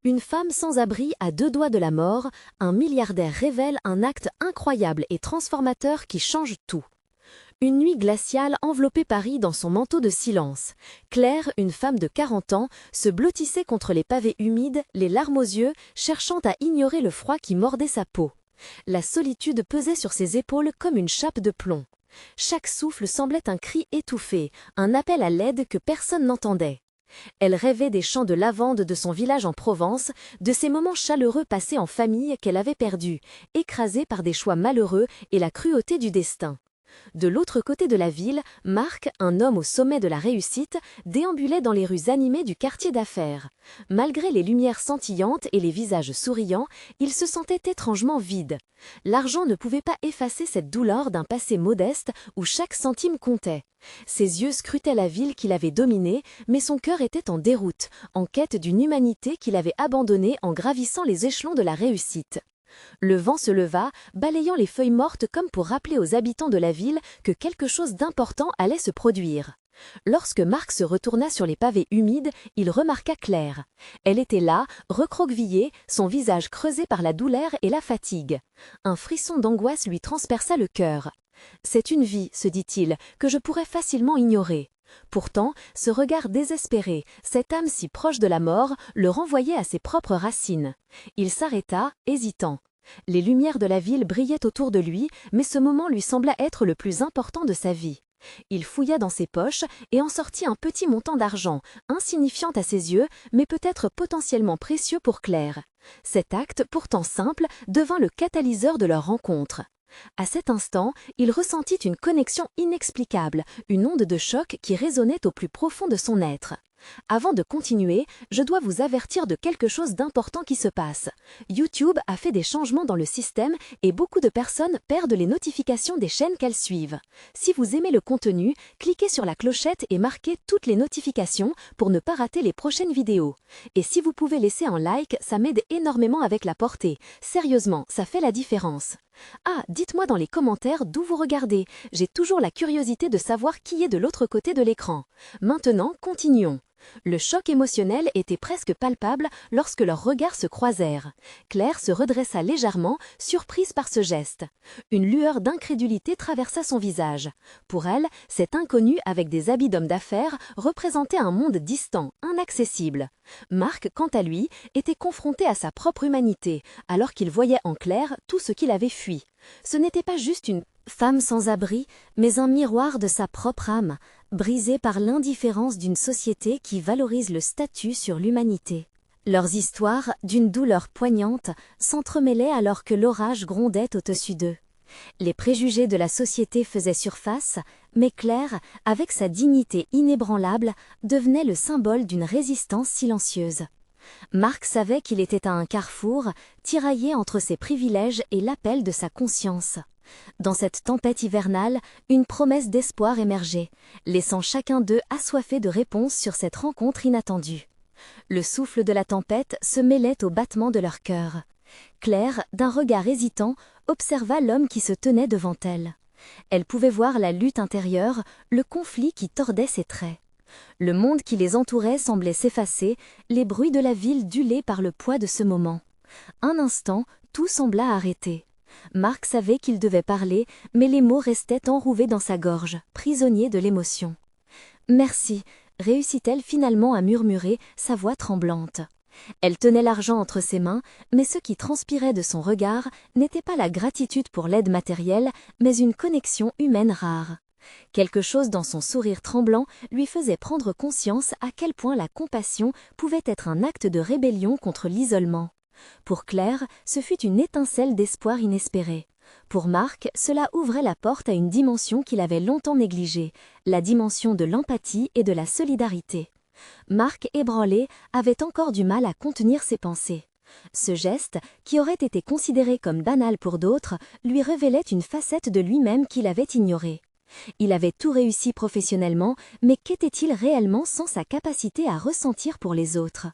Une femme sans abri à 2 doigts de la mort, un milliardaire révèle un acte incroyable et transformateur qui change tout. Une nuit glaciale enveloppait Paris dans son manteau de silence. Claire, une femme de 40 ans, se blottissait contre les pavés humides, les larmes aux yeux, cherchant à ignorer le froid qui mordait sa peau. La solitude pesait sur ses épaules comme une chape de plomb. Chaque souffle semblait un cri étouffé, un appel à l'aide que personne n'entendait. Elle rêvait des champs de lavande de son village en Provence, de ces moments chaleureux passés en famille qu'elle avait perdus, écrasés par des choix malheureux et la cruauté du destin. De l'autre côté de la ville, Marc, un homme au sommet de la réussite, déambulait dans les rues animées du quartier d'affaires. Malgré les lumières scintillantes et les visages souriants, il se sentait étrangement vide. L'argent ne pouvait pas effacer cette douleur d'un passé modeste où chaque centime comptait. Ses yeux scrutaient la ville qu'il avait dominée, mais son cœur était en déroute, en quête d'une humanité qu'il avait abandonnée en gravissant les échelons de la réussite. Le vent se leva, balayant les feuilles mortes comme pour rappeler aux habitants de la ville que quelque chose d'important allait se produire. Lorsque Marc se retourna sur les pavés humides, il remarqua Claire. Elle était là, recroquevillée, son visage creusé par la douleur et la fatigue. Un frisson d'angoisse lui transperça le cœur. « C'est une vie, se dit-il, que je pourrais facilement ignorer. » Pourtant, ce regard désespéré, cette âme si proche de la mort, le renvoyait à ses propres racines. Il s'arrêta, hésitant. Les lumières de la ville brillaient autour de lui, mais ce moment lui sembla être le plus important de sa vie. Il fouilla dans ses poches et en sortit un petit montant d'argent, insignifiant à ses yeux, mais peut-être potentiellement précieux pour Claire. Cet acte, pourtant simple, devint le catalyseur de leur rencontre. À cet instant, il ressentit une connexion inexplicable, une onde de choc qui résonnait au plus profond de son être. Avant de continuer, je dois vous avertir de quelque chose d'important qui se passe. YouTube a fait des changements dans le système et beaucoup de personnes perdent les notifications des chaînes qu'elles suivent. Si vous aimez le contenu, cliquez sur la clochette et marquez toutes les notifications pour ne pas rater les prochaines vidéos. Et si vous pouvez laisser un like, ça m'aide énormément avec la portée. Sérieusement, ça fait la différence. Ah, dites-moi dans les commentaires d'où vous regardez. J'ai toujours la curiosité de savoir qui est de l'autre côté de l'écran. Maintenant, continuons. Le choc émotionnel était presque palpable lorsque leurs regards se croisèrent. Claire se redressa légèrement, surprise par ce geste. Une lueur d'incrédulité traversa son visage. Pour elle, cet inconnu avec des habits d'homme d'affaires représentait un monde distant, inaccessible. Marc, quant à lui, était confronté à sa propre humanité, alors qu'il voyait en Claire tout ce qu'il avait fui. Ce n'était pas juste une femme sans abri, mais un miroir de sa propre âme, brisée par l'indifférence d'une société qui valorise le statut sur l'humanité. Leurs histoires, d'une douleur poignante, s'entremêlaient alors que l'orage grondait au-dessus d'eux. Les préjugés de la société faisaient surface, mais Claire, avec sa dignité inébranlable, devenait le symbole d'une résistance silencieuse. Marc savait qu'il était à un carrefour, tiraillé entre ses privilèges et l'appel de sa conscience. Dans cette tempête hivernale, une promesse d'espoir émergeait, laissant chacun d'eux assoiffé de réponses sur cette rencontre inattendue. Le souffle de la tempête se mêlait au battement de leur cœur. Claire, d'un regard hésitant, observa l'homme qui se tenait devant elle. Elle pouvait voir la lutte intérieure, le conflit qui tordait ses traits. Le monde qui les entourait semblait s'effacer, les bruits de la ville duelés par le poids de ce moment. Un instant, tout sembla arrêter. Marc savait qu'il devait parler, mais les mots restaient enrouvés dans sa gorge, prisonniers de l'émotion. « Merci », réussit-elle finalement à murmurer, sa voix tremblante. Elle tenait l'argent entre ses mains, mais ce qui transpirait de son regard n'était pas la gratitude pour l'aide matérielle, mais une connexion humaine rare. Quelque chose dans son sourire tremblant lui faisait prendre conscience à quel point la compassion pouvait être un acte de rébellion contre l'isolement. Pour Claire, ce fut une étincelle d'espoir inespéré. Pour Marc, cela ouvrait la porte à une dimension qu'il avait longtemps négligée, la dimension de l'empathie et de la solidarité. Marc, ébranlé, avait encore du mal à contenir ses pensées. Ce geste, qui aurait été considéré comme banal pour d'autres, lui révélait une facette de lui-même qu'il avait ignorée. Il avait tout réussi professionnellement, mais qu'était-il réellement sans sa capacité à ressentir pour les autres ?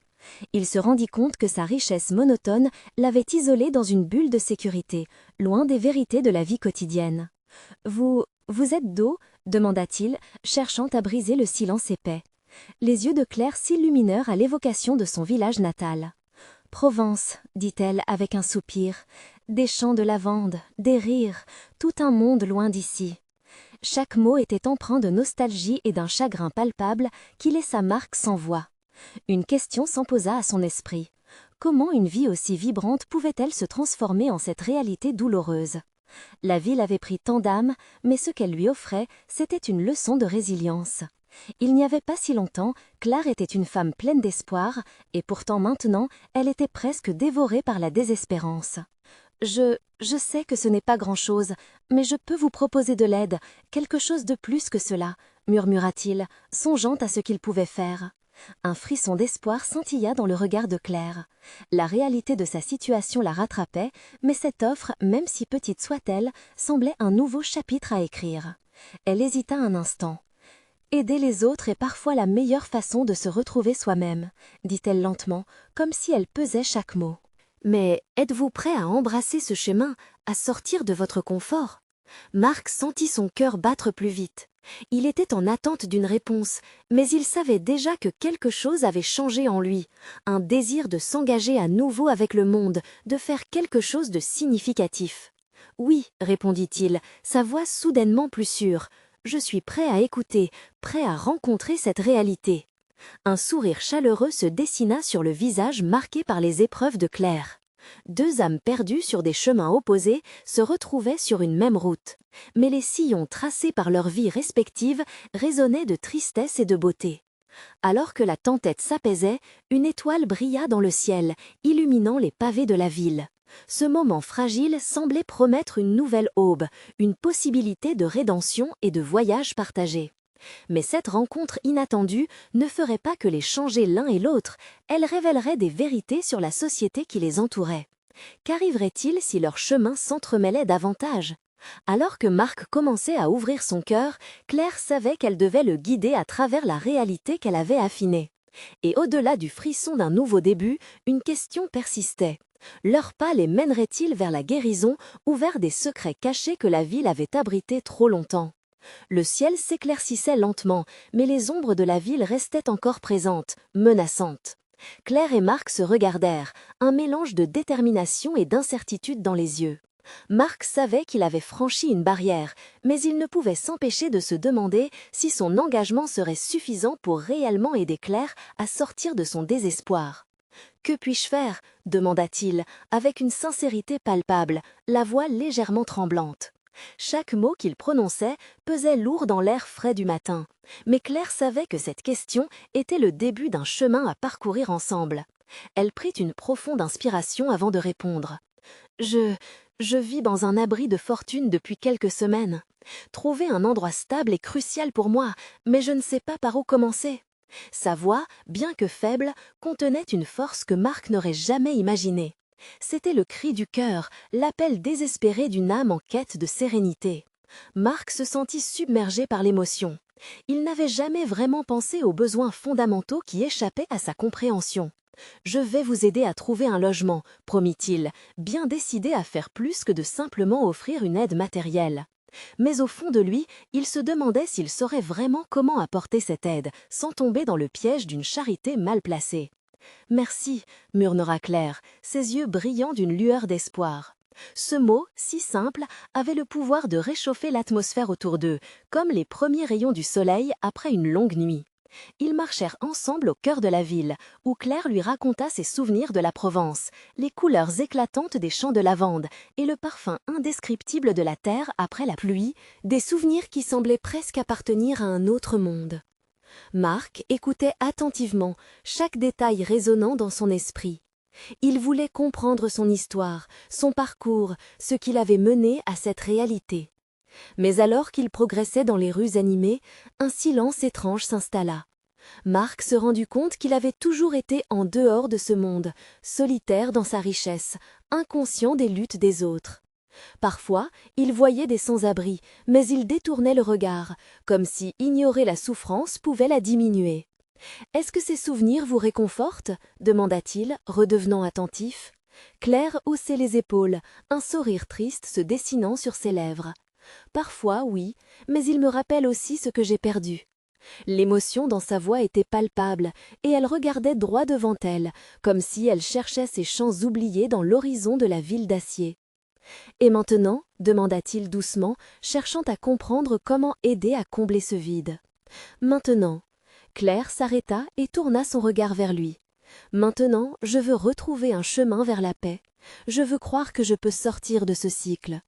Il se rendit compte que sa richesse monotone l'avait isolé dans une bulle de sécurité, loin des vérités de la vie quotidienne. « Vous êtes d'eau ?» demanda-t-il, cherchant à briser le silence épais. Les yeux de Claire s'illuminèrent à l'évocation de son village natal. Provence, dit-elle avec un soupir, des champs de lavande, des rires, tout un monde loin d'ici. Chaque mot était empreint de nostalgie et d'un chagrin palpable qui laissa Marc sans voix. Une question s'imposa à son esprit. Comment une vie aussi vibrante pouvait-elle se transformer en cette réalité douloureuse? La ville avait pris tant d'âme, mais ce qu'elle lui offrait, c'était une leçon de résilience. Il n'y avait pas si longtemps, Claire était une femme pleine d'espoir, et pourtant maintenant, elle était presque dévorée par la désespérance. Je sais que ce n'est pas grand-chose, mais je peux vous proposer de l'aide, quelque chose de plus que cela, murmura-t-il, songeant à ce qu'il pouvait faire. Un frisson d'espoir scintilla dans le regard de Claire. La réalité de sa situation la rattrapait, mais cette offre, même si petite soit-elle, semblait un nouveau chapitre à écrire. Elle hésita un instant. « Aider les autres est parfois la meilleure façon de se retrouver soi-même, » dit-elle lentement, comme si elle pesait chaque mot. « Mais êtes-vous prêt à embrasser ce chemin, à sortir de votre confort ?» Marc sentit son cœur battre plus vite. Il était en attente d'une réponse, mais il savait déjà que quelque chose avait changé en lui, un désir de s'engager à nouveau avec le monde, de faire quelque chose de significatif. « Oui, » répondit-il, sa voix soudainement plus sûre, « je suis prêt à écouter, prêt à rencontrer cette réalité. » Un sourire chaleureux se dessina sur le visage marqué par les épreuves de Claire. Deux âmes perdues sur des chemins opposés se retrouvaient sur une même route, mais les sillons tracés par leurs vies respectives résonnaient de tristesse et de beauté. Alors que la tempête s'apaisait, une étoile brilla dans le ciel, illuminant les pavés de la ville. Ce moment fragile semblait promettre une nouvelle aube, une possibilité de rédemption et de voyage partagé. Mais cette rencontre inattendue ne ferait pas que les changer l'un et l'autre, elle révélerait des vérités sur la société qui les entourait. Qu'arriverait-il si leur chemin s'entremêlait davantage? Alors que Marc commençait à ouvrir son cœur, Claire savait qu'elle devait le guider à travers la réalité qu'elle avait affinée. Et au-delà du frisson d'un nouveau début, une question persistait. Leur pas les mènerait-il vers la guérison ou vers des secrets cachés que la ville avait abrités trop longtemps? Le ciel s'éclaircissait lentement, mais les ombres de la ville restaient encore présentes, menaçantes. Claire et Marc se regardèrent, un mélange de détermination et d'incertitude dans les yeux. Marc savait qu'il avait franchi une barrière, mais il ne pouvait s'empêcher de se demander si son engagement serait suffisant pour réellement aider Claire à sortir de son désespoir. « Que puis-je faire ?» demanda-t-il, avec une sincérité palpable, la voix légèrement tremblante. Chaque mot qu'il prononçait pesait lourd dans l'air frais du matin, mais Claire savait que cette question était le début d'un chemin à parcourir ensemble. Elle prit une profonde inspiration avant de répondre. « Je vis dans un abri de fortune depuis quelques semaines. Trouver un endroit stable est crucial pour moi, mais je ne sais pas par où commencer. » Sa voix, bien que faible, contenait une force que Marc n'aurait jamais imaginée. C'était le cri du cœur, l'appel désespéré d'une âme en quête de sérénité. Marc se sentit submergé par l'émotion. Il n'avait jamais vraiment pensé aux besoins fondamentaux qui échappaient à sa compréhension. « Je vais vous aider à trouver un logement », promit-il, bien décidé à faire plus que de simplement offrir une aide matérielle. Mais au fond de lui, il se demandait s'il saurait vraiment comment apporter cette aide, sans tomber dans le piège d'une charité mal placée. « Merci » murmura Claire, ses yeux brillants d'une lueur d'espoir. Ce mot, si simple, avait le pouvoir de réchauffer l'atmosphère autour d'eux, comme les premiers rayons du soleil après une longue nuit. Ils marchèrent ensemble au cœur de la ville, où Claire lui raconta ses souvenirs de la Provence, les couleurs éclatantes des champs de lavande et le parfum indescriptible de la terre après la pluie, des souvenirs qui semblaient presque appartenir à un autre monde. Marc écoutait attentivement, chaque détail résonnant dans son esprit. Il voulait comprendre son histoire, son parcours, ce qui l'avait mené à cette réalité. Mais alors qu'il progressait dans les rues animées, un silence étrange s'installa. Marc se rendit compte qu'il avait toujours été en dehors de ce monde, solitaire dans sa richesse, inconscient des luttes des autres. Parfois, il voyait des sans-abri, mais il détournait le regard, comme si ignorer la souffrance pouvait la diminuer. « Est-ce que ces souvenirs vous réconfortent ?» demanda-t-il, redevenant attentif. Claire haussait les épaules, un sourire triste se dessinant sur ses lèvres. « Parfois, oui, mais ils me rappellent aussi ce que j'ai perdu. » L'émotion dans sa voix était palpable, et elle regardait droit devant elle, comme si elle cherchait ces champs oubliés dans l'horizon de la ville d'acier. « Et maintenant » demanda-t-il doucement, cherchant à comprendre comment aider à combler ce vide. « Maintenant. » Claire s'arrêta et tourna son regard vers lui. « Maintenant, je veux retrouver un chemin vers la paix. Je veux croire que je peux sortir de ce cycle. »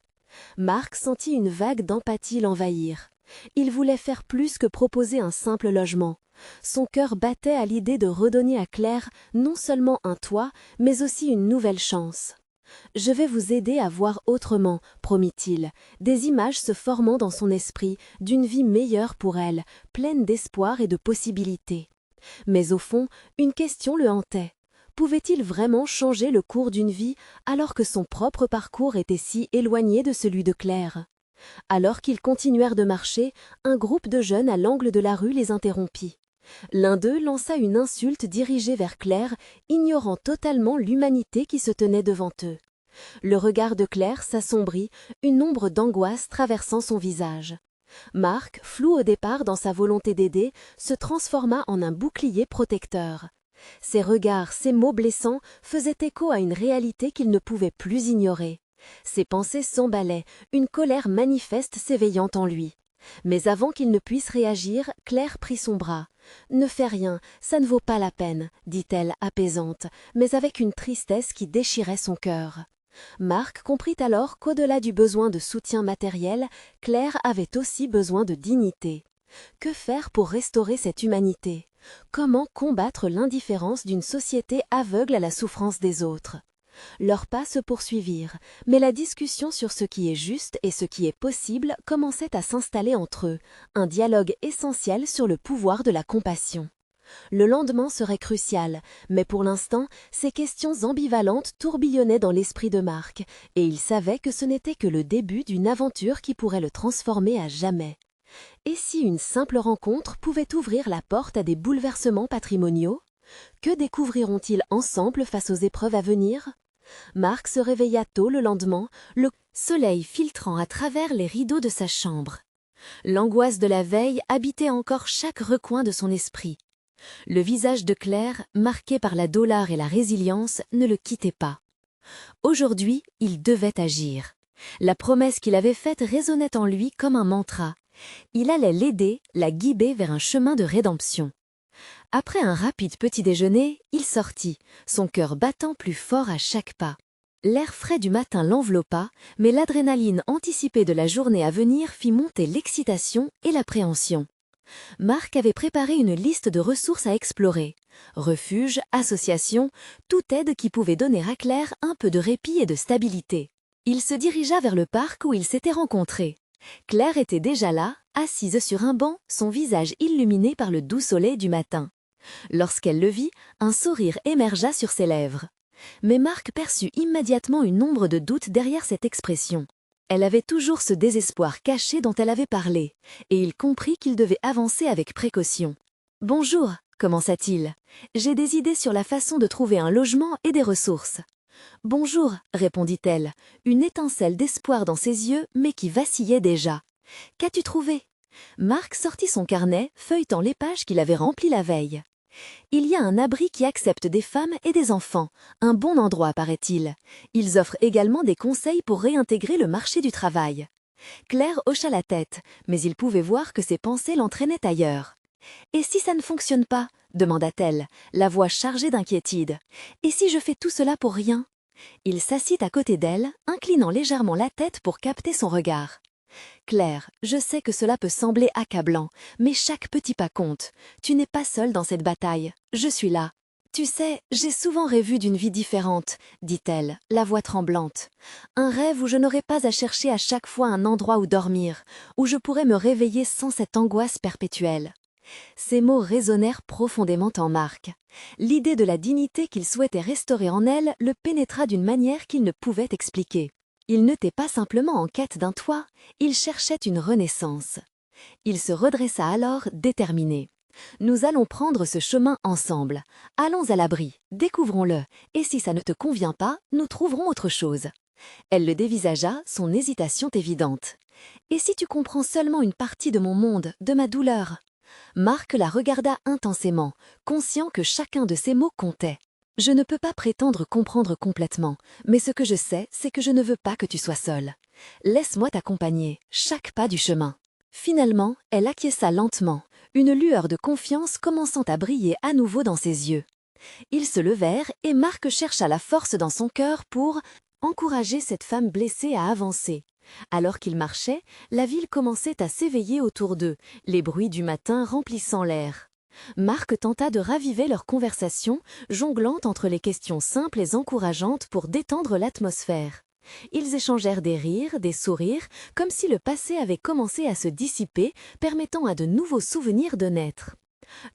Marc sentit une vague d'empathie l'envahir. Il voulait faire plus que proposer un simple logement. Son cœur battait à l'idée de redonner à Claire non seulement un toit, mais aussi une nouvelle chance. « Je vais vous aider à voir autrement, promit-il, des images se formant dans son esprit d'une vie meilleure pour elle, pleine d'espoir et de possibilités. Mais au fond, une question le hantait. Pouvait-il vraiment changer le cours d'une vie alors que son propre parcours était si éloigné de celui de Claire? Alors qu'ils continuèrent de marcher, un groupe de jeunes à l'angle de la rue les interrompit. L'un d'eux lança une insulte dirigée vers Claire, ignorant totalement l'humanité qui se tenait devant eux. Le regard de Claire s'assombrit, une ombre d'angoisse traversant son visage. Marc, flou au départ dans sa volonté d'aider, se transforma en un bouclier protecteur. Ses regards, ses mots blessants faisaient écho à une réalité qu'il ne pouvait plus ignorer. Ses pensées s'emballaient, une colère manifeste s'éveillant en lui. Mais avant qu'il ne puisse réagir, Claire prit son bras. « Ne fais rien, ça ne vaut pas la peine, » dit-elle apaisante, mais avec une tristesse qui déchirait son cœur. Marc comprit alors qu'au-delà du besoin de soutien matériel, Claire avait aussi besoin de dignité. Que faire pour restaurer cette humanité? Comment combattre l'indifférence d'une société aveugle à la souffrance des autres? Leurs pas se poursuivirent, mais la discussion sur ce qui est juste et ce qui est possible commençait à s'installer entre eux, un dialogue essentiel sur le pouvoir de la compassion. Le lendemain serait crucial, mais pour l'instant, ces questions ambivalentes tourbillonnaient dans l'esprit de Marc, et il savait que ce n'était que le début d'une aventure qui pourrait le transformer à jamais. Et si une simple rencontre pouvait ouvrir la porte à des bouleversements patrimoniaux? Que découvriront-ils ensemble face aux épreuves à venir? Marc se réveilla tôt le lendemain, le soleil filtrant à travers les rideaux de sa chambre. L'angoisse de la veille habitait encore chaque recoin de son esprit. Le visage de Claire, marqué par la douleur et la résilience, ne le quittait pas. Aujourd'hui, il devait agir. La promesse qu'il avait faite résonnait en lui comme un mantra. Il allait l'aider, la guider vers un chemin de rédemption. Après un rapide petit déjeuner, il sortit, son cœur battant plus fort à chaque pas. L'air frais du matin l'enveloppa, mais l'adrénaline anticipée de la journée à venir fit monter l'excitation et l'appréhension. Marc avait préparé une liste de ressources à explorer. Refuges, associations, toute aide qui pouvait donner à Claire un peu de répit et de stabilité. Il se dirigea vers le parc où ils s'étaient rencontrés. Claire était déjà là, assise sur un banc, son visage illuminé par le doux soleil du matin. Lorsqu'elle le vit, un sourire émergea sur ses lèvres. Mais Marc perçut immédiatement une ombre de doute derrière cette expression. Elle avait toujours ce désespoir caché dont elle avait parlé, et il comprit qu'il devait avancer avec précaution. « Bonjour » commença-t-il. « J'ai des idées sur la façon de trouver un logement et des ressources. »« Bonjour » répondit-elle, une étincelle d'espoir dans ses yeux, mais qui vacillait déjà. « Qu'as-tu trouvé » Marc sortit son carnet, feuilletant les pages qu'il avait remplies la veille. Il y a un abri qui accepte des femmes et des enfants, un bon endroit paraît-il. Ils offrent également des conseils pour réintégrer le marché du travail. Claire hocha la tête, mais il pouvait voir que ses pensées l'entraînaient ailleurs. « Et si ça ne fonctionne pas ?» demanda-t-elle, la voix chargée d'inquiétude. « Et si je fais tout cela pour rien ?» Il s'assit à côté d'elle, inclinant légèrement la tête pour capter son regard. « Claire, je sais que cela peut sembler accablant, mais chaque petit pas compte. Tu n'es pas seule dans cette bataille. Je suis là. Tu sais, j'ai souvent rêvé d'une vie différente, dit-elle, la voix tremblante. Un rêve où je n'aurais pas à chercher à chaque fois un endroit où dormir, où je pourrais me réveiller sans cette angoisse perpétuelle. » Ces mots résonnèrent profondément en Marc. L'idée de la dignité qu'il souhaitait restaurer en elle le pénétra d'une manière qu'il ne pouvait expliquer. Il n'était pas simplement en quête d'un toit, il cherchait une renaissance. Il se redressa alors, déterminé. « Nous allons prendre ce chemin ensemble. Allons à l'abri, découvrons-le, et si ça ne te convient pas, nous trouverons autre chose. » Elle le dévisagea, son hésitation évidente. « Et si tu comprends seulement une partie de mon monde, de ma douleur ? Marc la regarda intensément, conscient que chacun de ses mots comptait. « Je ne peux pas prétendre comprendre complètement, mais ce que je sais, c'est que je ne veux pas que tu sois seule. Laisse-moi t'accompagner, chaque pas du chemin. » Finalement, elle acquiesça lentement, une lueur de confiance commençant à briller à nouveau dans ses yeux. Ils se levèrent et Marc chercha la force dans son cœur pour encourager cette femme blessée à avancer. Alors qu'ils marchaient, la ville commençait à s'éveiller autour d'eux, les bruits du matin remplissant l'air. Marc tenta de raviver leur conversation, jonglant entre les questions simples et encourageantes pour détendre l'atmosphère. Ils échangèrent des rires, des sourires, comme si le passé avait commencé à se dissiper, permettant à de nouveaux souvenirs de naître.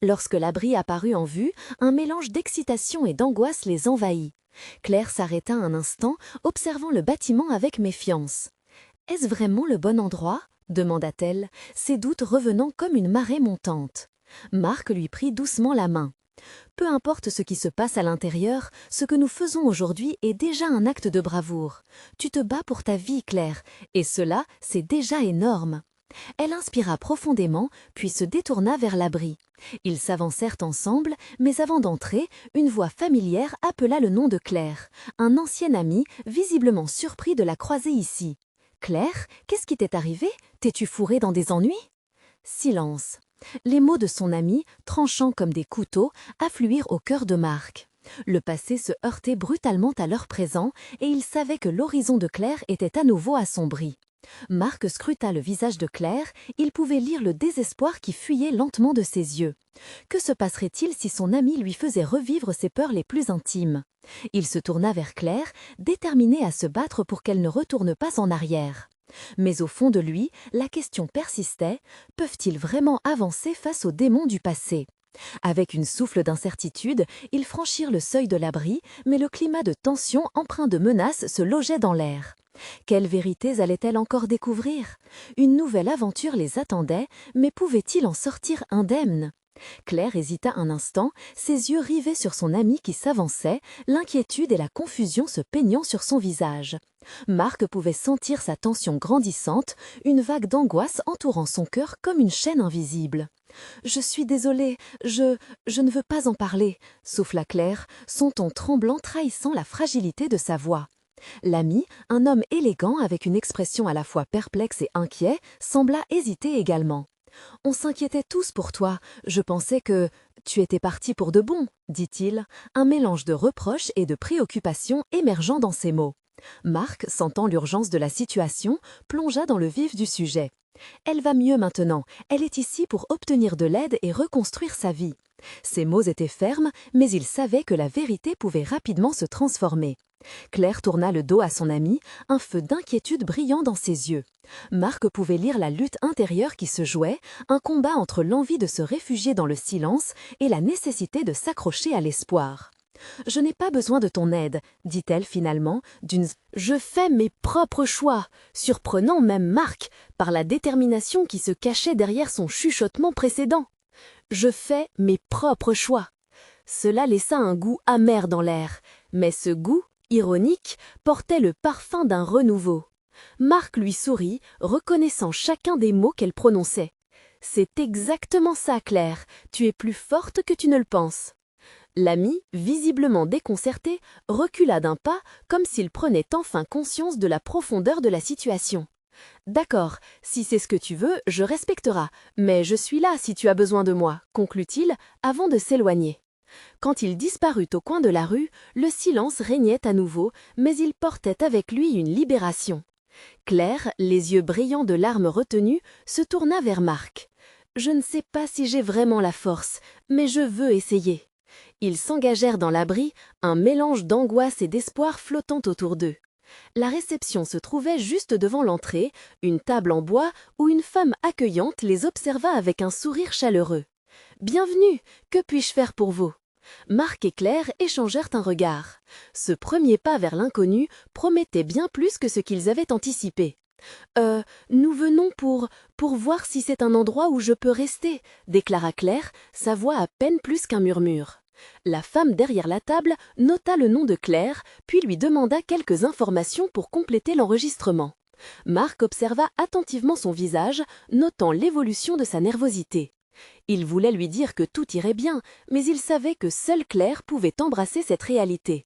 Lorsque l'abri apparut en vue, un mélange d'excitation et d'angoisse les envahit. Claire s'arrêta un instant, observant le bâtiment avec méfiance. « Est-ce vraiment le bon endroit ?» demanda-t-elle, ses doutes revenant comme une marée montante. Marc lui prit doucement la main. « Peu importe ce qui se passe à l'intérieur, ce que nous faisons aujourd'hui est déjà un acte de bravoure. Tu te bats pour ta vie, Claire, et cela, c'est déjà énorme. » Elle inspira profondément, puis se détourna vers l'abri. Ils s'avancèrent ensemble, mais avant d'entrer, une voix familière appela le nom de Claire, un ancien ami, visiblement surpris de la croiser ici. « Claire, qu'est-ce qui t'est arrivé? T'es-tu fourrée dans des ennuis ?» Silence. Les mots de son ami, tranchants comme des couteaux, affluirent au cœur de Marc. Le passé se heurtait brutalement à leur présent, et il savait que l'horizon de Claire était à nouveau assombri. Marc scruta le visage de Claire, il pouvait lire le désespoir qui fuyait lentement de ses yeux. Que se passerait-il si son ami lui faisait revivre ses peurs les plus intimes? Il se tourna vers Claire, déterminé à se battre pour qu'elle ne retourne pas en arrière. Mais au fond de lui, la question persistait, peuvent-ils vraiment avancer face aux démons du passé? Avec une souffle d'incertitude, ils franchirent le seuil de l'abri, mais le climat de tension empreint de menaces se logeait dans l'air. Quelles vérités allaient-elles encore découvrir? Une nouvelle aventure les attendait, mais pouvaient-ils en sortir indemnes? Claire hésita un instant, ses yeux rivés sur son ami qui s'avançait, l'inquiétude et la confusion se peignant sur son visage. Marc pouvait sentir sa tension grandissante, une vague d'angoisse entourant son cœur comme une chaîne invisible. « Je suis désolée, je ne veux pas en parler », souffla Claire, son ton tremblant trahissant la fragilité de sa voix. L'ami, un homme élégant avec une expression à la fois perplexe et inquiet, sembla hésiter également. « On s'inquiétait tous pour toi, je pensais que tu étais parti pour de bon, » dit-il, un mélange de reproches et de préoccupation émergeant dans ses mots. Marc, sentant l'urgence de la situation, plongea dans le vif du sujet. « Elle va mieux maintenant, elle est ici pour obtenir de l'aide et reconstruire sa vie. » Ses mots étaient fermes, mais il savait que la vérité pouvait rapidement se transformer. Claire tourna le dos à son ami, un feu d'inquiétude brillant dans ses yeux. Marc pouvait lire la lutte intérieure qui se jouait, un combat entre l'envie de se réfugier dans le silence et la nécessité de s'accrocher à l'espoir. « Je n'ai pas besoin de ton aide, » dit-elle finalement, d'une « Je fais mes propres choix », surprenant même Marc, par la détermination qui se cachait derrière son chuchotement précédent. « Je fais mes propres choix ». Cela laissa un goût amer dans l'air, mais ce goût, ironique, portait le parfum d'un renouveau. Marc lui sourit, reconnaissant chacun des mots qu'elle prononçait. « C'est exactement ça, Claire, tu es plus forte que tu ne le penses. » L'ami, visiblement déconcerté, recula d'un pas comme s'il prenait enfin conscience de la profondeur de la situation. « D'accord, si c'est ce que tu veux, je respecterai, mais je suis là si tu as besoin de moi, » conclut-il, avant de s'éloigner. Quand il disparut au coin de la rue, le silence régnait à nouveau, mais il portait avec lui une libération. Claire, les yeux brillants de larmes retenues, se tourna vers Marc. « Je ne sais pas si j'ai vraiment la force, mais je veux essayer. » Ils s'engagèrent dans l'abri, un mélange d'angoisse et d'espoir flottant autour d'eux. La réception se trouvait juste devant l'entrée, une table en bois où une femme accueillante les observa avec un sourire chaleureux. « Bienvenue, que puis-je faire pour vous ?» Marc et Claire échangèrent un regard. Ce premier pas vers l'inconnu promettait bien plus que ce qu'ils avaient anticipé. « Nous venons pour voir si c'est un endroit où je peux rester », déclara Claire, sa voix à peine plus qu'un murmure. La femme derrière la table nota le nom de Claire, puis lui demanda quelques informations pour compléter l'enregistrement. Marc observa attentivement son visage, notant l'évolution de sa nervosité. Il voulait lui dire que tout irait bien, mais il savait que seule Claire pouvait embrasser cette réalité.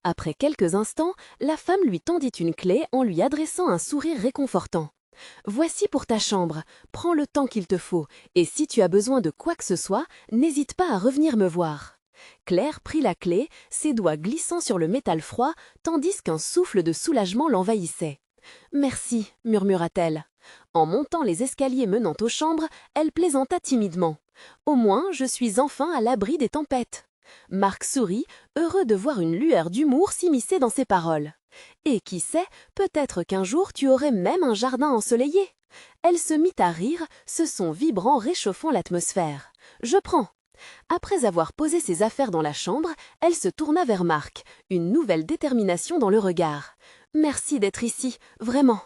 Après quelques instants, la femme lui tendit une clé en lui adressant un sourire réconfortant. « Voici pour ta chambre, prends le temps qu'il te faut, et si tu as besoin de quoi que ce soit, n'hésite pas à revenir me voir. » Claire prit la clé, ses doigts glissant sur le métal froid, tandis qu'un souffle de soulagement l'envahissait. « Merci, murmura-t-elle. En montant les escaliers menant aux chambres, elle plaisanta timidement. « Au moins, je suis enfin à l'abri des tempêtes. » Marc sourit, heureux de voir une lueur d'humour s'immiscer dans ses paroles. « Et qui sait, peut-être qu'un jour tu aurais même un jardin ensoleillé. » Elle se mit à rire, ce son vibrant réchauffant l'atmosphère. « Je prends. » Après avoir posé ses affaires dans la chambre, elle se tourna vers Marc, une nouvelle détermination dans le regard. « Merci d'être ici, vraiment. »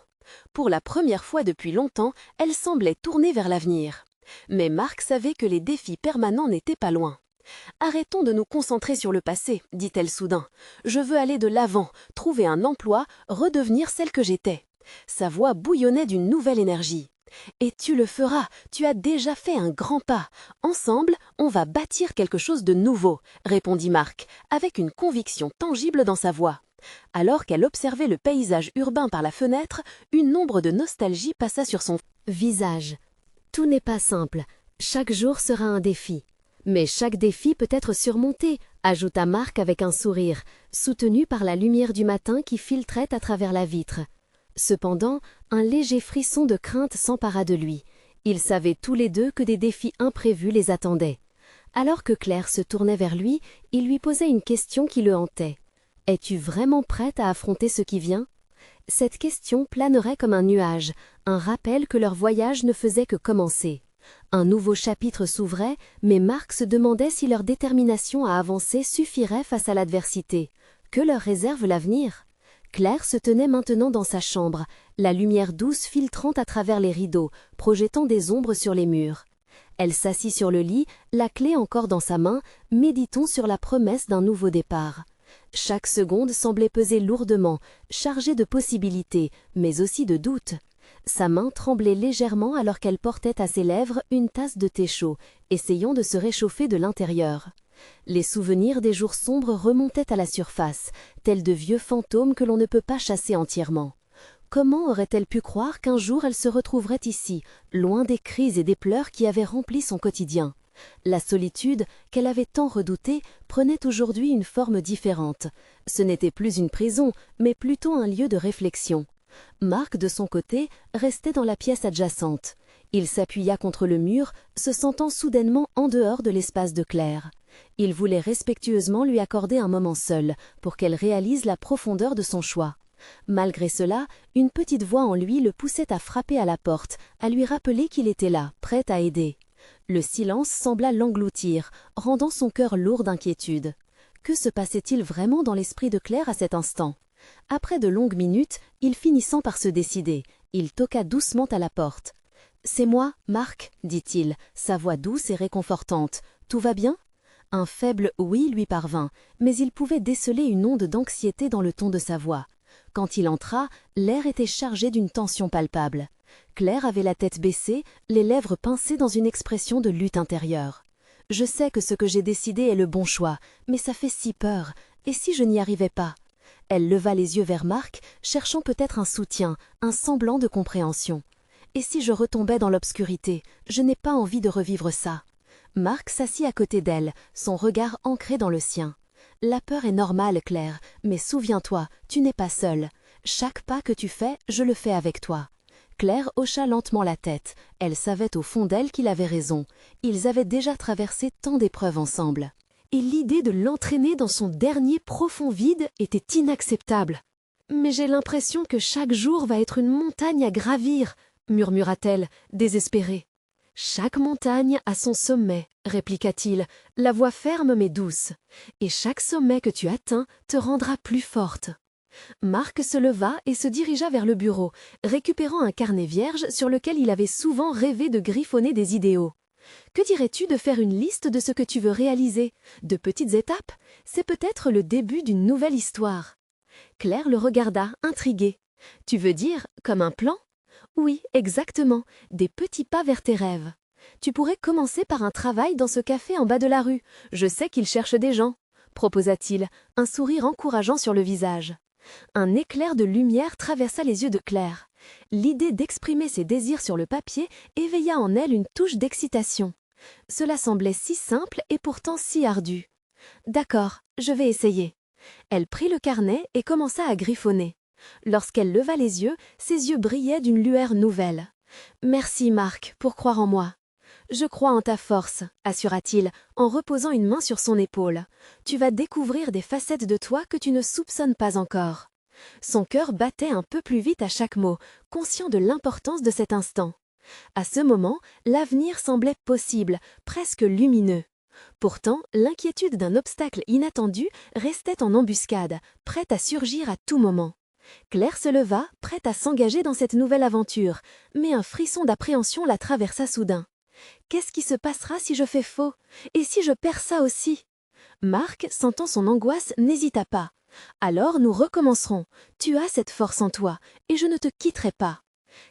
Pour la première fois depuis longtemps, elle semblait tournée vers l'avenir. Mais Marc savait que les défis permanents n'étaient pas loin. « Arrêtons de nous concentrer sur le passé, dit-elle soudain. Je veux aller de l'avant, trouver un emploi, redevenir celle que j'étais. » Sa voix bouillonnait d'une nouvelle énergie. « Et tu le feras, tu as déjà fait un grand pas. Ensemble, on va bâtir quelque chose de nouveau, répondit Marc, avec une conviction tangible dans sa voix. Alors qu'elle observait le paysage urbain par la fenêtre, une ombre de nostalgie passa sur son visage. Tout n'est pas simple, chaque jour sera un défi. Mais chaque défi peut être surmonté, ajouta Marc avec un sourire, soutenu par la lumière du matin qui filtrait à travers la vitre. Cependant, un léger frisson de crainte s'empara de lui. Ils savaient tous les deux que des défis imprévus les attendaient. Alors que Claire se tournait vers lui, il lui posait une question qui le hantait. « Es-tu vraiment prête à affronter ce qui vient ?» Cette question planerait comme un nuage, un rappel que leur voyage ne faisait que commencer. Un nouveau chapitre s'ouvrait, mais Marc se demandait si leur détermination à avancer suffirait face à l'adversité. Que leur réserve l'avenir ? Claire se tenait maintenant dans sa chambre, la lumière douce filtrant à travers les rideaux, projetant des ombres sur les murs. Elle s'assit sur le lit, la clé encore dans sa main, méditant sur la promesse d'un nouveau départ. Chaque seconde semblait peser lourdement, chargée de possibilités, mais aussi de doutes. Sa main tremblait légèrement alors qu'elle portait à ses lèvres une tasse de thé chaud, essayant de se réchauffer de l'intérieur. Les souvenirs des jours sombres remontaient à la surface, tels de vieux fantômes que l'on ne peut pas chasser entièrement. Comment aurait-elle pu croire qu'un jour elle se retrouverait ici, loin des cris et des pleurs qui avaient rempli son quotidien ? La solitude, qu'elle avait tant redoutée, prenait aujourd'hui une forme différente. Ce n'était plus une prison, mais plutôt un lieu de réflexion. Marc, de son côté, restait dans la pièce adjacente. Il s'appuya contre le mur, se sentant soudainement en dehors de l'espace de Claire. Il voulait respectueusement lui accorder un moment seul, pour qu'elle réalise la profondeur de son choix. Malgré cela, une petite voix en lui le poussait à frapper à la porte, à lui rappeler qu'il était là, prêt à aider. Le silence sembla l'engloutir, rendant son cœur lourd d'inquiétude. Que se passait-il vraiment dans l'esprit de Claire à cet instant ? Après de longues minutes, il finissant par se décider, il toqua doucement à la porte. « C'est moi, Marc, dit-il, sa voix douce et réconfortante. Tout va bien ?» Un faible oui lui parvint, mais il pouvait déceler une onde d'anxiété dans le ton de sa voix. Quand il entra, l'air était chargé d'une tension palpable. Claire avait la tête baissée, les lèvres pincées dans une expression de lutte intérieure. « Je sais que ce que j'ai décidé est le bon choix, mais ça fait si peur. Et si je n'y arrivais pas ?» Elle leva les yeux vers Marc, cherchant peut-être un soutien, un semblant de compréhension. « Et si je retombais dans l'obscurité? Je n'ai pas envie de revivre ça. » Marc s'assit à côté d'elle, son regard ancré dans le sien. « La peur est normale, Claire, mais souviens-toi, tu n'es pas seule. Chaque pas que tu fais, je le fais avec toi. » Claire hocha lentement la tête. Elle savait au fond d'elle qu'il avait raison. Ils avaient déjà traversé tant d'épreuves ensemble. Et l'idée de l'entraîner dans son dernier profond vide était inacceptable. « Mais j'ai l'impression que chaque jour va être une montagne à gravir, » murmura-t-elle, désespérée. « Chaque montagne a son sommet, » répliqua-t-il, la voix ferme mais douce. « Et chaque sommet que tu atteins te rendra plus forte. » Marc se leva et se dirigea vers le bureau, récupérant un carnet vierge sur lequel il avait souvent rêvé de griffonner des idéaux. « Que dirais-tu de faire une liste de ce que tu veux réaliser? De petites étapes? C'est peut-être le début d'une nouvelle histoire. » Claire le regarda, intriguée. « Tu veux dire comme un plan? » « Oui, exactement, des petits pas vers tes rêves. » Tu pourrais commencer par un travail dans ce café en bas de la rue. Je sais qu'il cherche des gens, proposa-t-il, un sourire encourageant sur le visage. Un éclair de lumière traversa les yeux de Claire. L'idée d'exprimer ses désirs sur le papier éveilla en elle une touche d'excitation. Cela semblait si simple et pourtant si ardu. D'accord, je vais essayer. Elle prit le carnet et commença à griffonner. Lorsqu'elle leva les yeux, ses yeux brillaient d'une lueur nouvelle. Merci, Marc, pour croire en moi. Je crois en ta force, assura-t-il, en reposant une main sur son épaule. Tu vas découvrir des facettes de toi que tu ne soupçonnes pas encore. Son cœur battait un peu plus vite à chaque mot, conscient de l'importance de cet instant. À ce moment, l'avenir semblait possible, presque lumineux. Pourtant, l'inquiétude d'un obstacle inattendu restait en embuscade, prête à surgir à tout moment. Claire se leva, prête à s'engager dans cette nouvelle aventure, mais un frisson d'appréhension la traversa soudain. Qu'est-ce qui se passera si je fais faux? Et si je perds ça aussi? Marc, sentant son angoisse, n'hésita pas. Alors nous recommencerons. Tu as cette force en toi, et je ne te quitterai pas.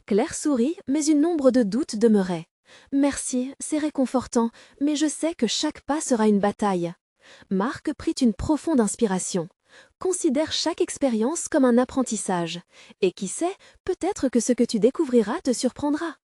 Claire sourit, mais une ombre de doute demeurait. Merci, c'est réconfortant, mais je sais que chaque pas sera une bataille. Marc prit une profonde inspiration. Considère chaque expérience comme un apprentissage. Et qui sait, peut-être que ce que tu découvriras te surprendra.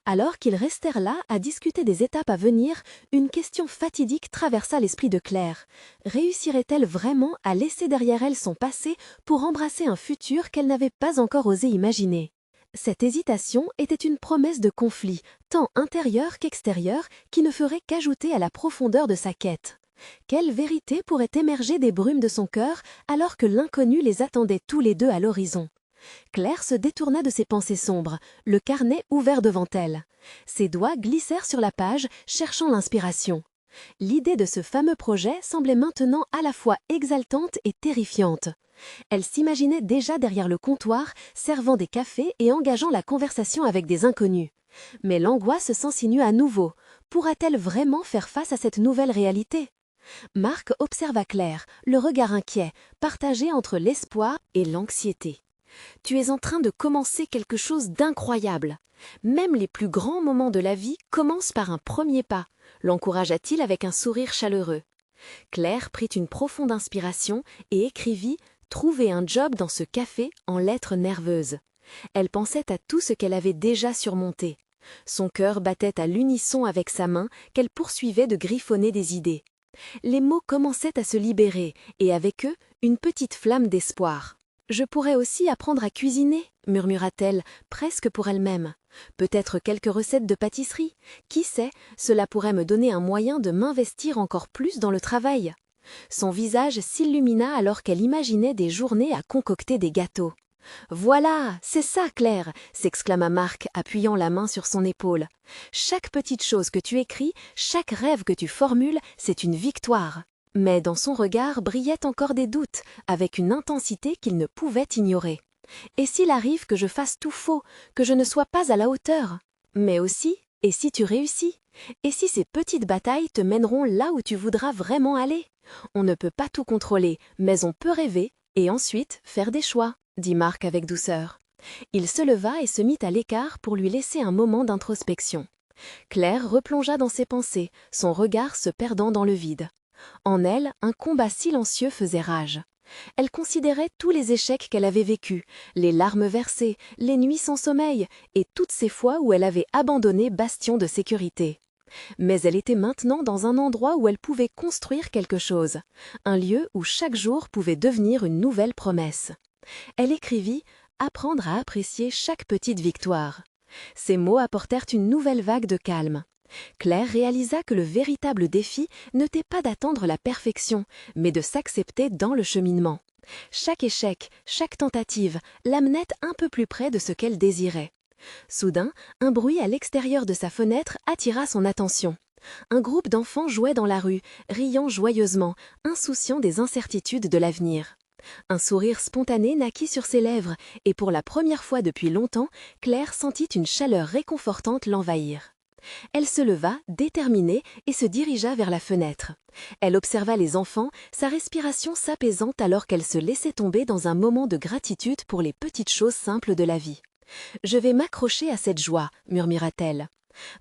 Alors qu'ils restèrent là à discuter des étapes à venir, une question fatidique traversa l'esprit de Claire. Réussirait-elle vraiment à laisser derrière elle son passé pour embrasser un futur qu'elle n'avait pas encore osé imaginer? Cette hésitation était une promesse de conflit, tant intérieur qu'extérieur, qui ne ferait qu'ajouter à la profondeur de sa quête. Quelle vérité pourrait émerger des brumes de son cœur alors que l'inconnu les attendait tous les deux à l'horizon? Claire se détourna de ses pensées sombres, le carnet ouvert devant elle. Ses doigts glissèrent sur la page, cherchant l'inspiration. L'idée de ce fameux projet semblait maintenant à la fois exaltante et terrifiante. Elle s'imaginait déjà derrière le comptoir, servant des cafés et engageant la conversation avec des inconnus. Mais l'angoisse s'insinua à nouveau. Pourra-t-elle vraiment faire face à cette nouvelle réalité? Marc observa Claire, le regard inquiet, partagé entre l'espoir et l'anxiété. « Tu es en train de commencer quelque chose d'incroyable. Même les plus grands moments de la vie commencent par un premier pas », l'encouragea-t-il avec un sourire chaleureux. Claire prit une profonde inspiration et écrivit « Trouver un job dans ce café » en lettres nerveuses. Elle pensait à tout ce qu'elle avait déjà surmonté. Son cœur battait à l'unisson avec sa main qu'elle poursuivait de griffonner des idées. Les mots commençaient à se libérer et avec eux, une petite flamme d'espoir. « Je pourrais aussi apprendre à cuisiner » murmura-t-elle, presque pour elle-même. « Peut-être quelques recettes de pâtisserie. Qui sait, cela pourrait me donner un moyen de m'investir encore plus dans le travail. » Son visage s'illumina alors qu'elle imaginait des journées à concocter des gâteaux. « Voilà, c'est ça, Claire !» s'exclama Marc, appuyant la main sur son épaule. « Chaque petite chose que tu écris, chaque rêve que tu formules, c'est une victoire. » Mais dans son regard brillaient encore des doutes, avec une intensité qu'il ne pouvait ignorer. « Et s'il arrive que je fasse tout faux, que je ne sois pas à la hauteur? Mais aussi, et si tu réussis? Et si ces petites batailles te mèneront là où tu voudras vraiment aller? On ne peut pas tout contrôler, mais on peut rêver, et ensuite faire des choix. » dit Marc avec douceur. Il se leva et se mit à l'écart pour lui laisser un moment d'introspection. Claire replongea dans ses pensées, son regard se perdant dans le vide. En elle, un combat silencieux faisait rage. Elle considérait tous les échecs qu'elle avait vécus, les larmes versées, les nuits sans sommeil, et toutes ces fois où elle avait abandonné bastion de sécurité. Mais elle était maintenant dans un endroit où elle pouvait construire quelque chose, un lieu où chaque jour pouvait devenir une nouvelle promesse. Elle écrivit « Apprendre à apprécier chaque petite victoire ». Ces mots apportèrent une nouvelle vague de calme. Claire réalisa que le véritable défi n'était pas d'attendre la perfection, mais de s'accepter dans le cheminement. Chaque échec, chaque tentative l'amenait un peu plus près de ce qu'elle désirait. Soudain, un bruit à l'extérieur de sa fenêtre attira son attention. Un groupe d'enfants jouait dans la rue, riant joyeusement, insouciants des incertitudes de l'avenir. Un sourire spontané naquit sur ses lèvres et pour la première fois depuis longtemps, Claire sentit une chaleur réconfortante l'envahir. Elle se leva, déterminée, et se dirigea vers la fenêtre. Elle observa les enfants, sa respiration s'apaisant alors qu'elle se laissait tomber dans un moment de gratitude pour les petites choses simples de la vie. « Je vais m'accrocher à cette joie » murmura-t-elle.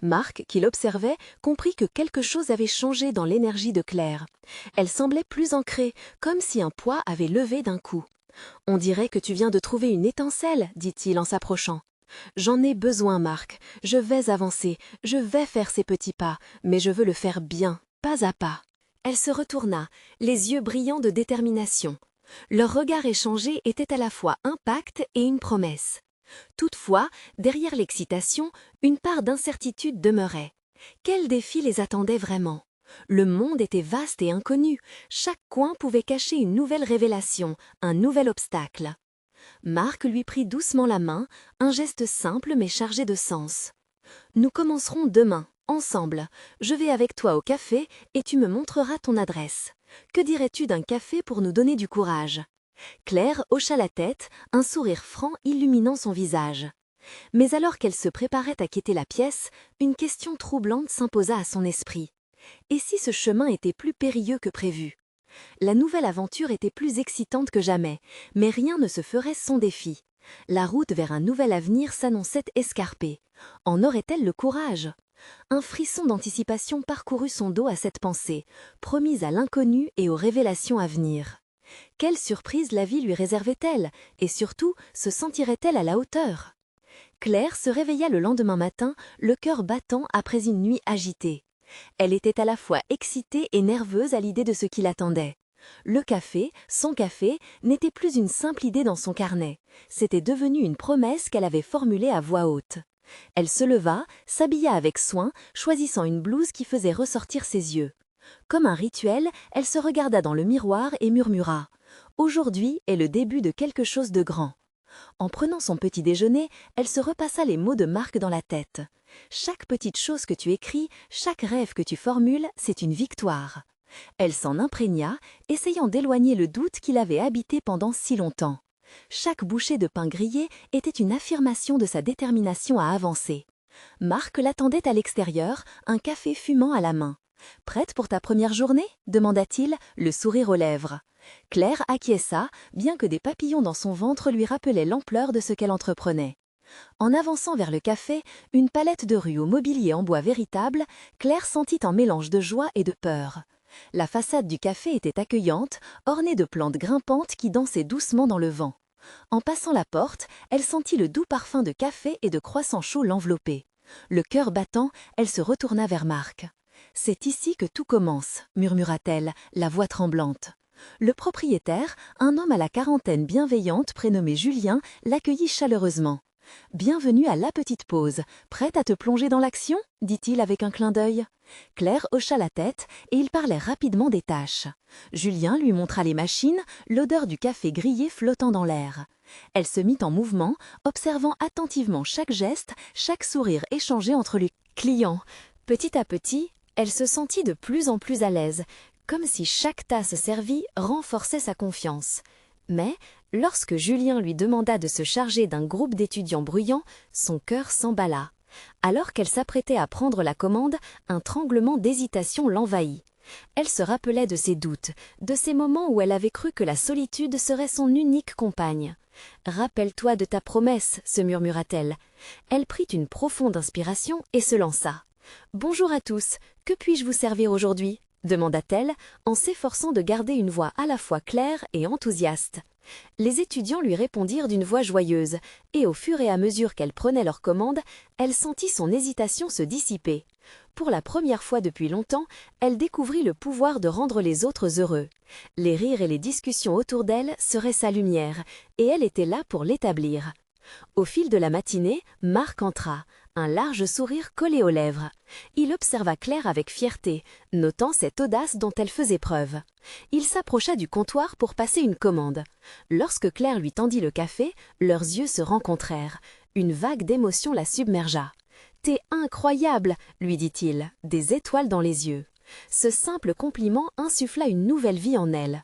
Marc, qui l'observait, comprit que quelque chose avait changé dans l'énergie de Claire. Elle semblait plus ancrée, comme si un poids avait levé d'un coup. « On dirait que tu viens de trouver une étincelle, dit-il en s'approchant. « J'en ai besoin, Marc. Je vais avancer, je vais faire ces petits pas, mais je veux le faire bien, pas à pas. » Elle se retourna, les yeux brillants de détermination. Leur regard échangé était à la fois un pacte et une promesse. Toutefois, derrière l'excitation, une part d'incertitude demeurait. Quel défi les attendait vraiment? Le monde était vaste et inconnu. Chaque coin pouvait cacher une nouvelle révélation, un nouvel obstacle. Marc lui prit doucement la main, un geste simple mais chargé de sens. « Nous commencerons demain, ensemble. Je vais avec toi au café et tu me montreras ton adresse. Que dirais-tu d'un café pour nous donner du courage ?» Claire hocha la tête, un sourire franc illuminant son visage. Mais alors qu'elle se préparait à quitter la pièce, une question troublante s'imposa à son esprit. Et si ce chemin était plus périlleux que prévu? La nouvelle aventure était plus excitante que jamais, mais rien ne se ferait sans défi. La route vers un nouvel avenir s'annonçait escarpée. En aurait-elle le courage? Un frisson d'anticipation parcourut son dos à cette pensée, promise à l'inconnu et aux révélations à venir. Quelle surprise la vie lui réservait-elle, et surtout, se sentirait-elle à la hauteur? Claire se réveilla le lendemain matin, le cœur battant après une nuit agitée. Elle était à la fois excitée et nerveuse à l'idée de ce qui l'attendait. Le café, son café, n'était plus une simple idée dans son carnet. C'était devenu une promesse qu'elle avait formulée à voix haute. Elle se leva, s'habilla avec soin, choisissant une blouse qui faisait ressortir ses yeux. Comme un rituel, elle se regarda dans le miroir et murmura « Aujourd'hui est le début de quelque chose de grand ». En prenant son petit déjeuner, elle se repassa les mots de Marc dans la tête. « Chaque petite chose que tu écris, chaque rêve que tu formules, c'est une victoire ». Elle s'en imprégna, essayant d'éloigner le doute qui l'avait habité pendant si longtemps. Chaque bouchée de pain grillé était une affirmation de sa détermination à avancer. Marc l'attendait à l'extérieur, un café fumant à la main. « Prête pour ta première journée ?» demanda-t-il, le sourire aux lèvres. Claire acquiesça, bien que des papillons dans son ventre lui rappelaient l'ampleur de ce qu'elle entreprenait. En avançant vers le café, une palette de rue au mobilier en bois véritable, Claire sentit un mélange de joie et de peur. La façade du café était accueillante, ornée de plantes grimpantes qui dansaient doucement dans le vent. En passant la porte, elle sentit le doux parfum de café et de croissants chauds l'envelopper. Le cœur battant, elle se retourna vers Marc. « C'est ici que tout commence », murmura-t-elle, la voix tremblante. Le propriétaire, un homme à la quarantaine bienveillante prénommé Julien, l'accueillit chaleureusement. « Bienvenue à la petite pause. Prête à te plonger dans l'action ?» dit-il avec un clin d'œil. Claire hocha la tête et ils parlaient rapidement des tâches. Julien lui montra les machines, l'odeur du café grillé flottant dans l'air. Elle se mit en mouvement, observant attentivement chaque geste, chaque sourire échangé entre les clients. Petit à petit, elle se sentit de plus en plus à l'aise, comme si chaque tasse servie renforçait sa confiance. Mais, lorsque Julien lui demanda de se charger d'un groupe d'étudiants bruyants, son cœur s'emballa. Alors qu'elle s'apprêtait à prendre la commande, un tremblement d'hésitation l'envahit. Elle se rappelait de ses doutes, de ces moments où elle avait cru que la solitude serait son unique compagne. « Rappelle-toi de ta promesse », se murmura-t-elle. Elle prit une profonde inspiration et se lança. « Bonjour à tous, que puis-je vous servir aujourd'hui ?» demanda-t-elle, en s'efforçant de garder une voix à la fois claire et enthousiaste. Les étudiants lui répondirent d'une voix joyeuse, et au fur et à mesure qu'elle prenait leur commande, elle sentit son hésitation se dissiper. Pour la première fois depuis longtemps, elle découvrit le pouvoir de rendre les autres heureux. Les rires et les discussions autour d'elle seraient sa lumière, et elle était là pour l'établir. Au fil de la matinée, Marc entra, un large sourire collé aux lèvres. Il observa Claire avec fierté, notant cette audace dont elle faisait preuve. Il s'approcha du comptoir pour passer une commande. Lorsque Claire lui tendit le café, leurs yeux se rencontrèrent. Une vague d'émotion la submergea. « T'es incroyable !» lui dit-il, des étoiles dans les yeux. Ce simple compliment insuffla une nouvelle vie en elle.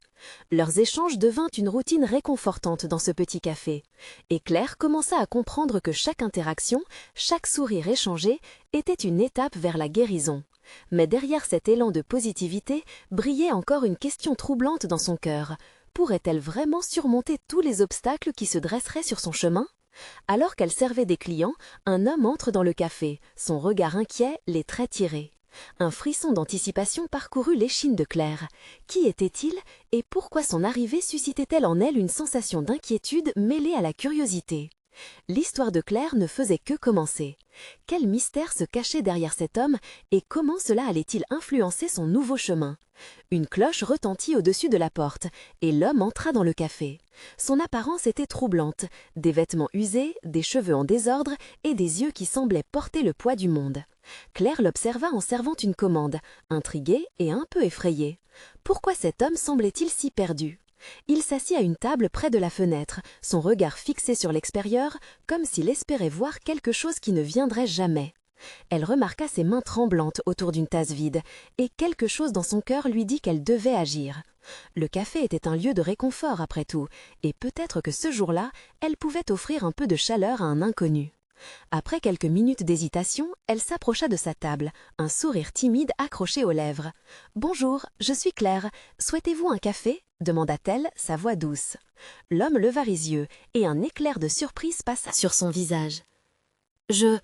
Leurs échanges devinrent une routine réconfortante dans ce petit café. Et Claire commença à comprendre que chaque interaction, chaque sourire échangé, était une étape vers la guérison. Mais derrière cet élan de positivité, brillait encore une question troublante dans son cœur. Pourrait-elle vraiment surmonter tous les obstacles qui se dresseraient sur son chemin ? Alors qu'elle servait des clients, un homme entre dans le café, son regard inquiet, les traits tirés. Un frisson d'anticipation parcourut l'échine de Claire. Qui était-il et pourquoi son arrivée suscitait-elle en elle une sensation d'inquiétude mêlée à la curiosité? L'histoire de Claire ne faisait que commencer. Quel mystère se cachait derrière cet homme et comment cela allait-il influencer son nouveau chemin? Une cloche retentit au-dessus de la porte et l'homme entra dans le café. Son apparence était troublante, des vêtements usés, des cheveux en désordre et des yeux qui semblaient porter le poids du monde. Claire l'observa en servant une commande, intriguée et un peu effrayée. Pourquoi cet homme semblait-il si perdu? Il s'assit à une table près de la fenêtre, son regard fixé sur l'extérieur, comme s'il espérait voir quelque chose qui ne viendrait jamais. Elle remarqua ses mains tremblantes autour d'une tasse vide, et quelque chose dans son cœur lui dit qu'elle devait agir. Le café était un lieu de réconfort après tout, et peut-être que ce jour-là, elle pouvait offrir un peu de chaleur à un inconnu. Après quelques minutes d'hésitation, elle s'approcha de sa table, un sourire timide accroché aux lèvres. « Bonjour, je suis Claire. Souhaitez-vous un café ?» demanda-t-elle, sa voix douce. L'homme leva les yeux, et un éclair de surprise passa sur son visage. « Je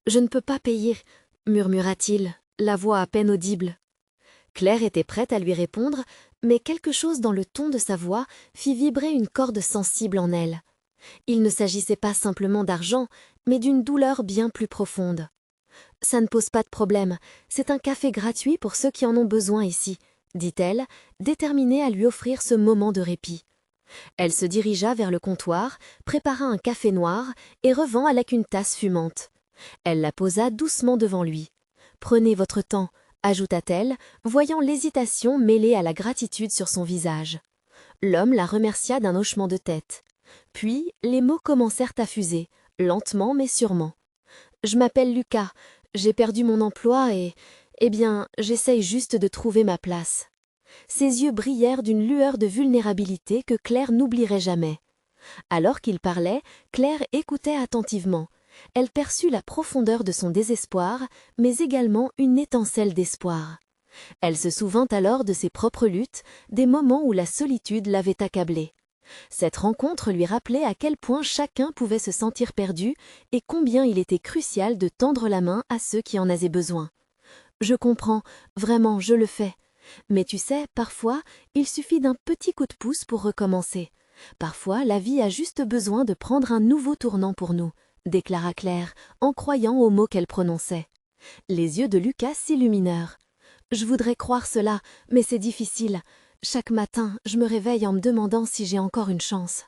ne peux pas payer, » murmura-t-il, la voix à peine audible. Claire était prête à lui répondre, mais quelque chose dans le ton de sa voix fit vibrer une corde sensible en elle. Il ne s'agissait pas simplement d'argent, mais d'une douleur bien plus profonde. « Ça ne pose pas de problème, c'est un café gratuit pour ceux qui en ont besoin ici, » dit-elle, déterminée à lui offrir ce moment de répit. Elle se dirigea vers le comptoir, prépara un café noir et revint avec une tasse fumante. Elle la posa doucement devant lui. « Prenez votre temps », ajouta-t-elle, voyant l'hésitation mêlée à la gratitude sur son visage. L'homme la remercia d'un hochement de tête. Puis les mots commencèrent à fuser, lentement mais sûrement. « Je m'appelle Lucas, j'ai perdu mon emploi et… eh bien, j'essaye juste de trouver ma place. » Ses yeux brillèrent d'une lueur de vulnérabilité que Claire n'oublierait jamais. Alors qu'il parlait, Claire écoutait attentivement. Elle perçut la profondeur de son désespoir, mais également une étincelle d'espoir. Elle se souvint alors de ses propres luttes, des moments où la solitude l'avait accablée. Cette rencontre lui rappelait à quel point chacun pouvait se sentir perdu et combien il était crucial de tendre la main à ceux qui en avaient besoin. « Je comprends, vraiment, je le fais. Mais tu sais, parfois, il suffit d'un petit coup de pouce pour recommencer. Parfois, la vie a juste besoin de prendre un nouveau tournant pour nous, » déclara Claire, en croyant aux mots qu'elle prononçait. Les yeux de Lucas s'illuminèrent. « Je voudrais croire cela, mais c'est difficile. Chaque matin, je me réveille en me demandant si j'ai encore une chance. »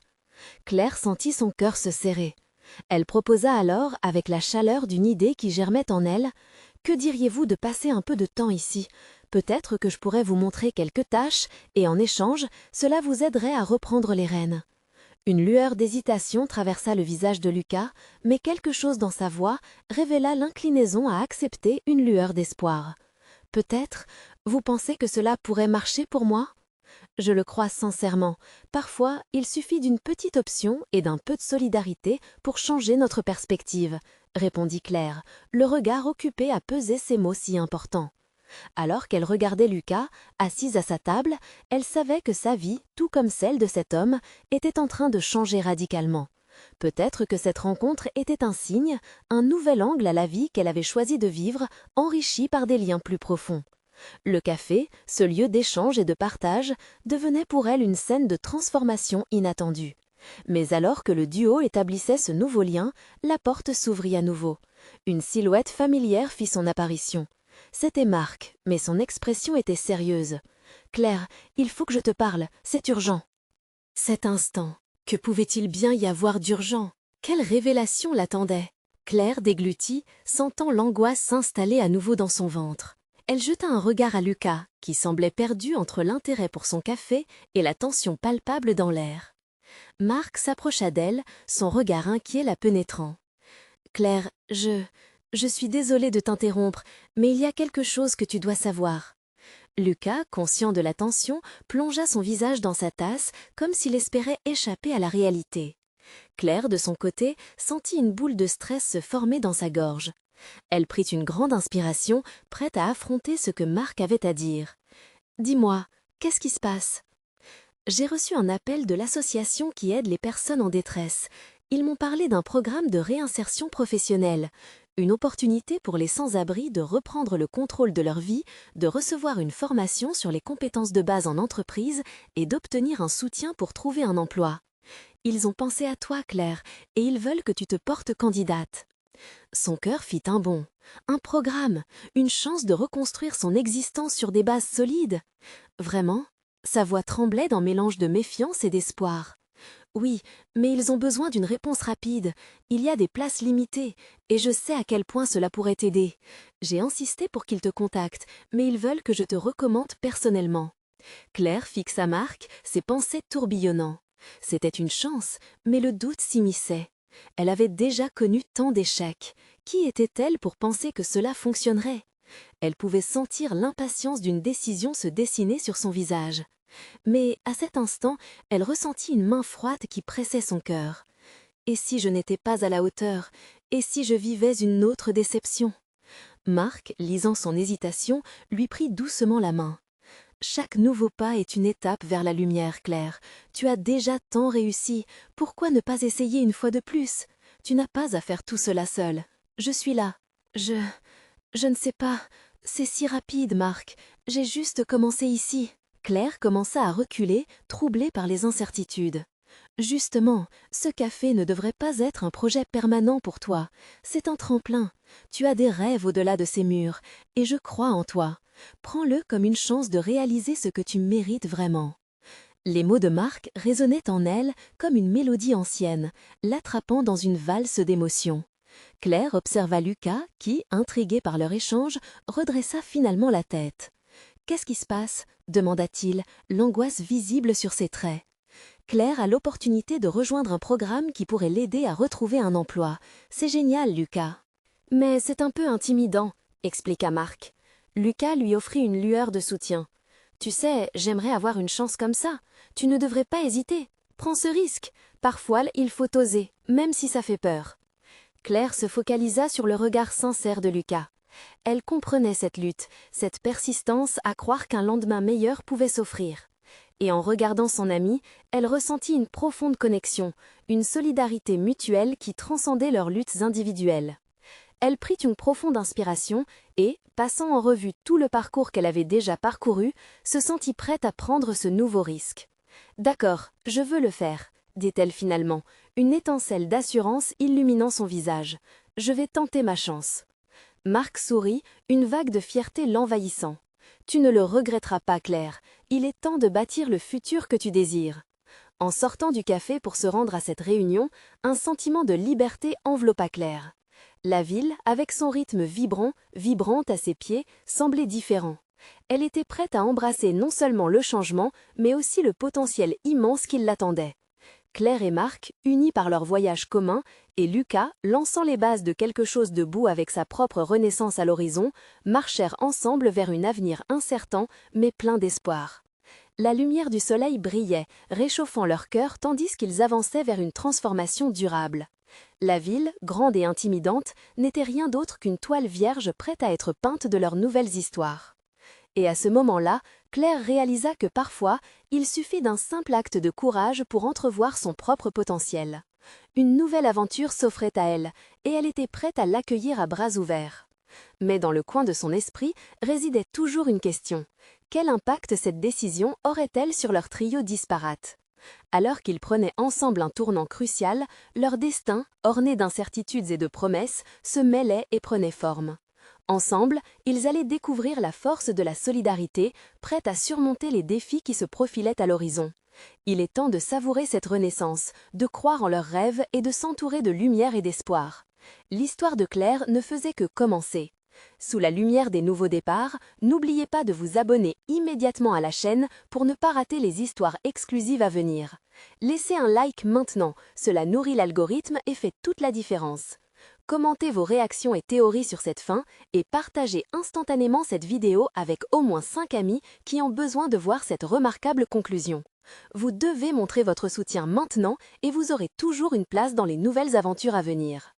Claire sentit son cœur se serrer. Elle proposa alors, avec la chaleur d'une idée qui germait en elle, « Que diriez-vous de passer un peu de temps ici ? Peut-être que je pourrais vous montrer quelques tâches et en échange, cela vous aiderait à reprendre les rênes. » Une lueur d'hésitation traversa le visage de Lucas, mais quelque chose dans sa voix révéla l'inclinaison à accepter une lueur d'espoir. « Peut-être, vous pensez que cela pourrait marcher pour moi ? » « Je le crois sincèrement. Parfois, il suffit d'une petite option et d'un peu de solidarité pour changer notre perspective, » répondit Claire, le regard occupé à peser ces mots si importants. Alors qu'elle regardait Lucas, assise à sa table, elle savait que sa vie, tout comme celle de cet homme, était en train de changer radicalement. Peut-être que cette rencontre était un signe, un nouvel angle à la vie qu'elle avait choisi de vivre, enrichi par des liens plus profonds. Le café, ce lieu d'échange et de partage, devenait pour elle une scène de transformation inattendue. Mais alors que le duo établissait ce nouveau lien, la porte s'ouvrit à nouveau. Une silhouette familière fit son apparition. C'était Marc, mais son expression était sérieuse. « Claire, il faut que je te parle, c'est urgent. » Cet instant, que pouvait-il bien y avoir d'urgent? Quelle révélation l'attendait? Claire déglutit, sentant l'angoisse s'installer à nouveau dans son ventre. Elle jeta un regard à Lucas, qui semblait perdu entre l'intérêt pour son café et la tension palpable dans l'air. Marc s'approcha d'elle, son regard inquiet la pénétrant. « Claire, je suis désolée de t'interrompre, mais il y a quelque chose que tu dois savoir. » Lucas, conscient de la tension, plongea son visage dans sa tasse comme s'il espérait échapper à la réalité. Claire, de son côté, sentit une boule de stress se former dans sa gorge. Elle prit une grande inspiration, prête à affronter ce que Marc avait à dire. « Dis-moi, qu'est-ce qui se passe ? » « J'ai reçu un appel de l'association qui aide les personnes en détresse. Ils m'ont parlé d'un programme de réinsertion professionnelle, une opportunité pour les sans-abri de reprendre le contrôle de leur vie, de recevoir une formation sur les compétences de base en entreprise et d'obtenir un soutien pour trouver un emploi. Ils ont pensé à toi, Claire, et ils veulent que tu te portes candidate. Son cœur fit un bond. Un programme, une chance de reconstruire son existence sur des bases solides. Vraiment, sa voix tremblait d'un mélange de méfiance et d'espoir. Oui, mais ils ont besoin d'une réponse rapide. Il y a des places limitées, et je sais à quel point cela pourrait t'aider. J'ai insisté pour qu'ils te contactent, mais ils veulent que je te recommande personnellement. Claire fixa Marc, ses pensées tourbillonnant. C'était une chance, mais le doute s'immisçait. Elle avait déjà connu tant d'échecs. Qui était-elle pour penser que cela fonctionnerait? Elle pouvait sentir l'impatience d'une décision se dessiner sur son visage. Mais à cet instant, elle ressentit une main froide qui pressait son cœur. Et si je n'étais pas à la hauteur? Et si je vivais une autre déception? Marc, lisant son hésitation, lui prit doucement la main. Chaque nouveau pas est une étape vers la lumière, Claire. Tu as déjà tant réussi. Pourquoi ne pas essayer une fois de plus? Tu n'as pas à faire tout cela seul. Je suis là. Je ne sais pas. C'est si rapide, Marc. J'ai juste commencé ici. Claire commença à reculer, troublée par les incertitudes. Justement, ce café ne devrait pas être un projet permanent pour toi. C'est un tremplin. Tu as des rêves au-delà de ces murs, et je crois en toi. Prends-le comme une chance de réaliser ce que tu mérites vraiment. Les mots de Marc résonnaient en elle comme une mélodie ancienne, l'attrapant dans une valse d'émotions. Claire observa Lucas qui, intrigué par leur échange, redressa finalement la tête. « Qu'est-ce qui se passe ?» demanda-t-il, l'angoisse visible sur ses traits. Claire a l'opportunité de rejoindre un programme qui pourrait l'aider à retrouver un emploi. C'est génial, Lucas. Mais c'est un peu intimidant, expliqua Marc. Lucas lui offrit une lueur de soutien. Tu sais, j'aimerais avoir une chance comme ça. Tu ne devrais pas hésiter. Prends ce risque. Parfois, il faut oser, même si ça fait peur. Claire se focalisa sur le regard sincère de Lucas. Elle comprenait cette lutte, cette persistance à croire qu'un lendemain meilleur pouvait s'offrir. Et en regardant son ami, elle ressentit une profonde connexion, une solidarité mutuelle qui transcendait leurs luttes individuelles. Elle prit une profonde inspiration et, passant en revue tout le parcours qu'elle avait déjà parcouru, se sentit prête à prendre ce nouveau risque. « D'accord, je veux le faire », dit-elle finalement, une étincelle d'assurance illuminant son visage. « Je vais tenter ma chance. » Marc sourit, une vague de fierté l'envahissant. « Tu ne le regretteras pas, Claire. Il est temps de bâtir le futur que tu désires. » En sortant du café pour se rendre à cette réunion, un sentiment de liberté enveloppa Claire. La ville, avec son rythme vibrant à ses pieds, semblait différent. Elle était prête à embrasser non seulement le changement, mais aussi le potentiel immense qui l'attendait. Claire et Marc, unis par leur voyage commun, et Lucas, lançant les bases de quelque chose de beau avec sa propre renaissance à l'horizon, marchèrent ensemble vers un avenir incertain, mais plein d'espoir. La lumière du soleil brillait, réchauffant leur cœur tandis qu'ils avançaient vers une transformation durable. La ville, grande et intimidante, n'était rien d'autre qu'une toile vierge prête à être peinte de leurs nouvelles histoires. Et à ce moment-là, Claire réalisa que parfois, il suffit d'un simple acte de courage pour entrevoir son propre potentiel. Une nouvelle aventure s'offrait à elle, et elle était prête à l'accueillir à bras ouverts. Mais dans le coin de son esprit résidait toujours une question. Quel impact cette décision aurait-elle sur leur trio disparate? Alors qu'ils prenaient ensemble un tournant crucial, leur destin, orné d'incertitudes et de promesses, se mêlait et prenait forme. Ensemble, ils allaient découvrir la force de la solidarité, prête à surmonter les défis qui se profilaient à l'horizon. Il est temps de savourer cette renaissance, de croire en leurs rêves et de s'entourer de lumière et d'espoir. L'histoire de Claire ne faisait que commencer. Sous la lumière des nouveaux départs, n'oubliez pas de vous abonner immédiatement à la chaîne pour ne pas rater les histoires exclusives à venir. Laissez un like maintenant, cela nourrit l'algorithme et fait toute la différence. Commentez vos réactions et théories sur cette fin et partagez instantanément cette vidéo avec au moins 5 amis qui ont besoin de voir cette remarquable conclusion. Vous devez montrer votre soutien maintenant et vous aurez toujours une place dans les nouvelles aventures à venir.